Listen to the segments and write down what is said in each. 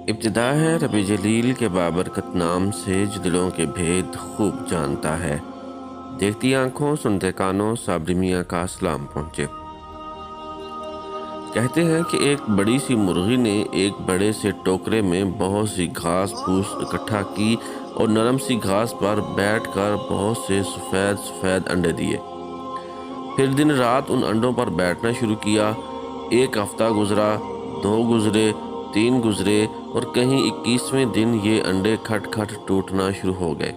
ابتدا ہے رب جلیل کے بابرکت نام سے جو دلوں کے بھید خوب جانتا ہے۔ دیکھتی آنکھوں سنتے کانوں صابری میاں کا سلام پہنچے۔ کہتے ہیں کہ ایک بڑی سی مرغی نے ایک بڑے سے ٹوکرے میں بہت سی گھاس پھوس اکٹھا کی اور نرم سی گھاس پر بیٹھ کر بہت سے سفید سفید انڈے دیے۔ پھر دن رات ان انڈوں پر بیٹھنا شروع کیا۔ ایک ہفتہ گزرا، 2 گزرے، 3 گزرے اور کہیں 21ویں دن یہ انڈے کھٹ کھٹ ٹوٹنا شروع ہو گئے۔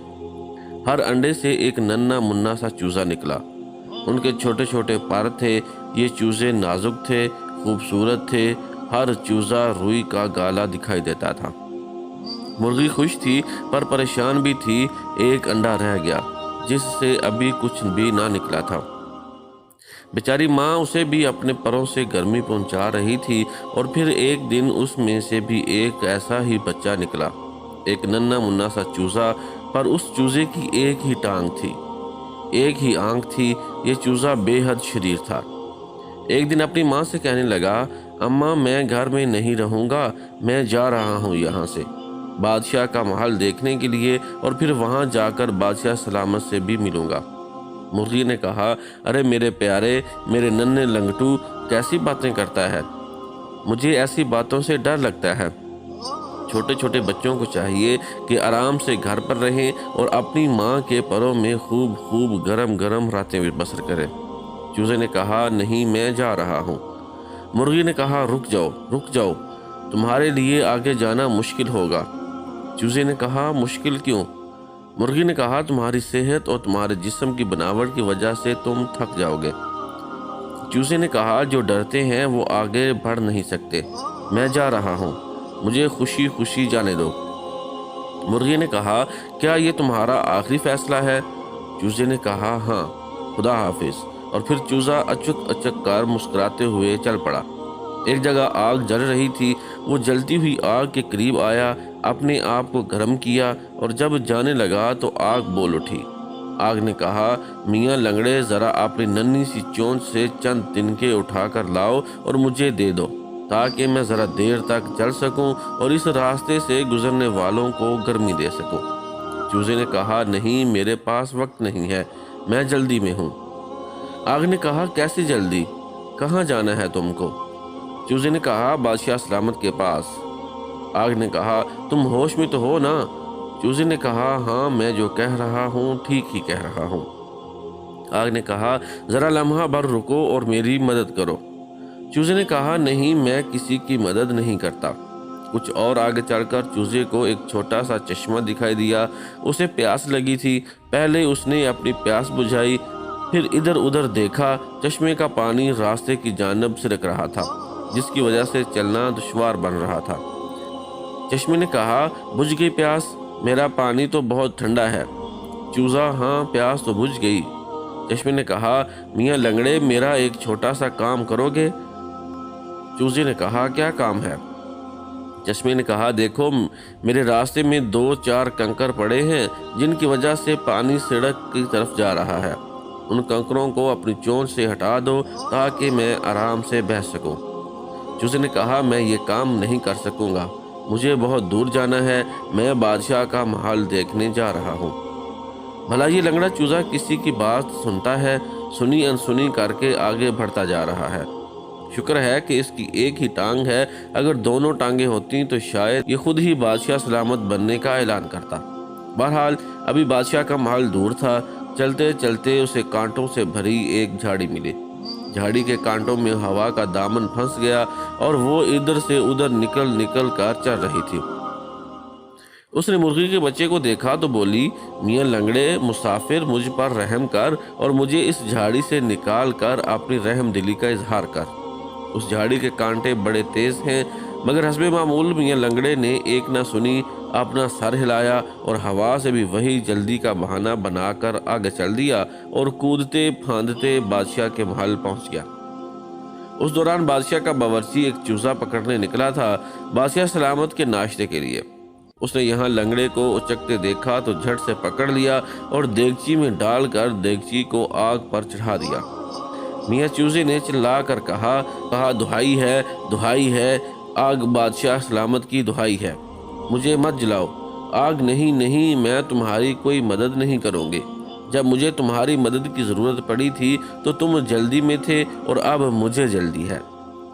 ہر انڈے سے ایک ننھا منا سا چوزا نکلا۔ ان کے چھوٹے چھوٹے پر تھے۔ یہ چوزے نازک تھے، خوبصورت تھے۔ ہر چوزا روئی کا گالا دکھائی دیتا تھا۔ مرغی خوش تھی پر پریشان بھی تھی۔ ایک انڈا رہ گیا جس سے ابھی کچھ بھی نہ نکلا تھا۔ بیچاری ماں اسے بھی اپنے پروں سے گرمی پہنچا رہی تھی اور پھر ایک دن اس میں سے بھی ایک ایسا ہی بچہ نکلا، ایک ننھا منا سا چوزا، پر اس چوزے کی ایک ہی ٹانگ تھی، ایک ہی آنکھ تھی۔ یہ چوزا بے حد شریر تھا۔ ایک دن اپنی ماں سے کہنے لگا، اماں میں گھر میں نہیں رہوں گا، میں جا رہا ہوں یہاں سے بادشاہ کا محل دیکھنے کے لیے، اور پھر وہاں جا کر بادشاہ سلامت سے بھی ملوں گا۔ مرغی نے کہا، ارے میرے پیارے، میرے ننھے لنگٹو، کیسی باتیں کرتا ہے؟ مجھے ایسی باتوں سے ڈر لگتا ہے۔ چھوٹے چھوٹے بچوں کو چاہیے کہ آرام سے گھر پر رہیں اور اپنی ماں کے پروں میں خوب خوب گرم گرم راتیں بسر کریں۔ چوزے نے کہا، نہیں، میں جا رہا ہوں۔ مرغی نے کہا، رک جاؤ، رک جاؤ، تمہارے لیے آگے جانا مشکل ہوگا۔ چوزے نے کہا، مشکل کیوں؟ مرغی نے کہا، تمہاری صحت اور تمہارے جسم کی بناوٹ کی وجہ سے تم تھک جاؤ گے۔ چوزے نے کہا، جو ڈرتے ہیں وہ آگے بڑھ نہیں سکتے، میں جا رہا ہوں، مجھے خوشی خوشی جانے دو۔ مرغی نے کہا، کیا یہ تمہارا آخری فیصلہ ہے؟ چوزے نے کہا، ہاں، خدا حافظ۔ اور پھر چوزا اچک اچک کر مسکراتے ہوئے چل پڑا۔ ایک جگہ آگ جل رہی تھی۔ وہ جلتی ہوئی آگ کے قریب آیا، اپنے آپ کو گرم کیا اور جب جانے لگا تو آگ بول اٹھی۔ آگ نے کہا، میاں لنگڑے، ذرا اپنی ننھی سی چونچ سے چند تنکے اٹھا کر لاؤ اور مجھے دے دو تاکہ میں ذرا دیر تک چل سکوں اور اس راستے سے گزرنے والوں کو گرمی دے سکوں۔ چوزے نے کہا، نہیں، میرے پاس وقت نہیں ہے، میں جلدی میں ہوں۔ آگ نے کہا، کیسی جلدی؟ کہاں جانا ہے تم کو؟ چوزے نے کہا، بادشاہ سلامت کے پاس۔ آگ نے کہا، تم ہوش میں تو ہو نا؟ چوزے نے کہا، ہاں، میں جو کہہ رہا ہوں ٹھیک ہی کہہ رہا ہوں۔ آگ نے کہا، ذرا لمحہ بھر رکو اور میری مدد کرو۔ چوزے نے کہا، نہیں، میں کسی کی مدد نہیں کرتا۔ کچھ اور آگے چڑھ کر چوزے کو ایک چھوٹا سا چشمہ دکھائی دیا۔ اسے پیاس لگی تھی۔ پہلے اس نے اپنی پیاس بجھائی، پھر ادھر ادھر دیکھا۔ چشمے کا پانی راستے کی جانب سرک رہا تھا، جس کی وجہ سے چلنا دشوار بن رہا تھا۔ چشمے نے کہا، بجھ گئی پیاس؟ میرا پانی تو بہت ٹھنڈا ہے۔ چوزا، ہاں، پیاس تو بجھ گئی۔ چشمے نے کہا، میاں لنگڑے، میرا ایک چھوٹا سا کام کرو گے؟ چوزے نے کہا، کیا کام ہے؟ چشمے نے کہا، دیکھو، میرے راستے میں 2-4 کنکر پڑے ہیں جن کی وجہ سے پانی سڑک کی طرف جا رہا ہے۔ ان کنکروں کو اپنی چونچ سے ہٹا دو تاکہ میں آرام سے بہہ سکوں۔ چوزے نے کہا، میں یہ کام نہیں کر سکوں گا، مجھے بہت دور جانا ہے، میں بادشاہ کا محل دیکھنے جا رہا ہوں۔ بھلا یہ لنگڑا چوزا کسی کی بات سنتا ہے؟ سنی انسنی کر کے آگے بڑھتا جا رہا ہے۔ شکر ہے کہ اس کی ایک ہی ٹانگ ہے، اگر دونوں ٹانگیں ہوتیں تو شاید یہ خود ہی بادشاہ سلامت بننے کا اعلان کرتا۔ بہرحال ابھی بادشاہ کا محل دور تھا۔ چلتے چلتے اسے کانٹوں سے بھری ایک جھاڑی ملی۔ جھاڑی کے کانٹوں میں ہوا کا دامن پھنس گیا اور وہ ادھر سے ادھر نکل نکل کر چل رہی تھی۔ اس نے مرغی کے بچے کو دیکھا تو بولی، میاں لنگڑے مسافر، مجھ پر رحم کر اور مجھے اس جھاڑی سے نکال کر اپنی رحم دلی کا اظہار کر۔ اس جھاڑی کے کانٹے بڑے تیز ہیں۔ مگر حسب معمول میاں لنگڑے نے ایک نہ سنی، اپنا سر ہلایا اور ہوا سے بھی وہی جلدی کا بہانہ بنا کر آگے چل دیا اور کودتے پھاندتے بادشاہ کے محل پہنچ گیا۔ اس دوران بادشاہ کا باورچی ایک چوزا پکڑنے نکلا تھا بادشاہ سلامت کے ناشتے کے لیے۔ اس نے یہاں لنگڑے کو اچکتے دیکھا تو جھٹ سے پکڑ لیا اور دیگچی میں ڈال کر دیگچی کو آگ پر چڑھا دیا۔ میاں چوزے نے چلا کر کہا، دہائی ہے، دہائی ہے، آگ بادشاہ سلامت کی دہائی ہے، مجھے مت جلاؤ۔ آگ نہیں نہیں، میں تمہاری کوئی مدد نہیں کروں گی۔ جب مجھے تمہاری مدد کی ضرورت پڑی تھی تو تم جلدی میں تھے اور اب مجھے جلدی ہے۔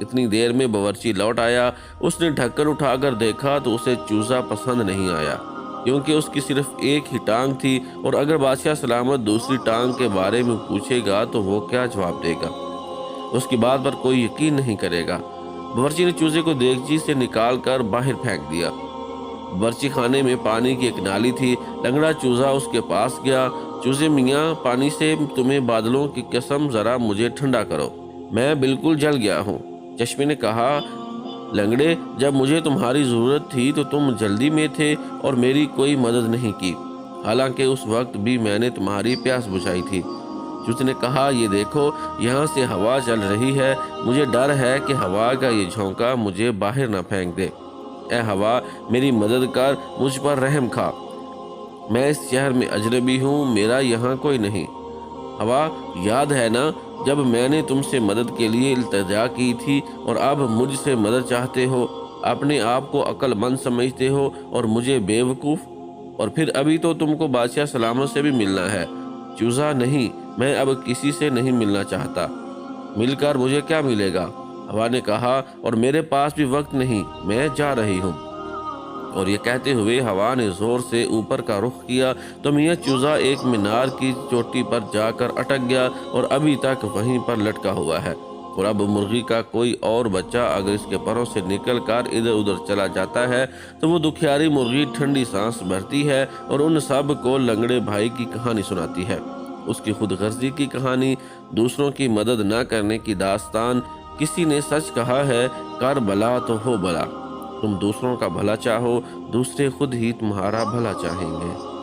اتنی دیر میں باورچی لوٹ آیا۔ اس نے ڈھکن اٹھا کر دیکھا تو اسے چوزا پسند نہیں آیا، کیونکہ اس کی صرف ایک ہی ٹانگ تھی، اور اگر بادشاہ سلامت دوسری ٹانگ کے بارے میں پوچھے گا تو وہ کیا جواب دے گا؟ اس کی بات پر کوئی یقین نہیں کرے گا۔ باورچی نے چوزے کو دیگچی سے نکال کر باہر پھینک دیا۔ باورچی خانے میں پانی کی ایک نالی تھی۔ لنگڑا چوزا اس کے پاس گیا۔ چوزے میاں، پانی سے تمہیں بادلوں کی قسم، ذرا مجھے ٹھنڈا کرو، میں بالکل جل گیا ہوں۔ چشمے نے کہا، لنگڑے، جب مجھے تمہاری ضرورت تھی تو تم جلدی میں تھے اور میری کوئی مدد نہیں کی، حالانکہ اس وقت بھی میں نے تمہاری پیاس بجھائی تھی۔ چوزے نے کہا، یہ دیکھو، یہاں سے ہوا چل رہی ہے، مجھے ڈر ہے کہ ہوا کا یہ جھونکا مجھے باہر نہ پھینک دے۔ اے ہوا، میری مدد کر، مجھ پر رحم کھا، میں اس شہر میں اجنبی ہوں، میرا یہاں کوئی نہیں۔ ہوا، یاد ہے نا جب میں نے تم سے مدد کے لیے التجا کی تھی، اور اب مجھ سے مدد چاہتے ہو؟ اپنے آپ کو عقل مند سمجھتے ہو اور مجھے بے وقوف، اور پھر ابھی تو تم کو بادشاہ سلامت سے بھی ملنا ہے۔ چوزا، نہیں، میں اب کسی سے نہیں ملنا چاہتا، مل کر مجھے کیا ملے گا؟ ہوا نے کہا، اور میرے پاس بھی وقت نہیں، میں جا رہی ہوں۔ اور یہ کہتے ہوئے ہوا نے زور سے اوپر کا رخ کیا تو میاں چوزا ایک مینار کی چوٹی پر جا کر اٹک گیا اور ابھی تک وہیں پر لٹکا ہوا ہے۔ اور اب مرغی کا کوئی اور بچہ اگر اس کے پروں سے نکل کر ادھر ادھر چلا جاتا ہے تو وہ دکھیاری مرغی ٹھنڈی سانس بھرتی ہے اور ان سب کو لنگڑے بھائی کی کہانی سناتی ہے، اس کی خود غرضی کی کہانی، دوسروں کی مدد نہ کرنے کی داستان۔ کسی نے سچ کہا ہے، کر بھلا تو ہو بھلا۔ تم دوسروں کا بھلا چاہو، دوسرے خود ہی تمہارا بھلا چاہیں گے۔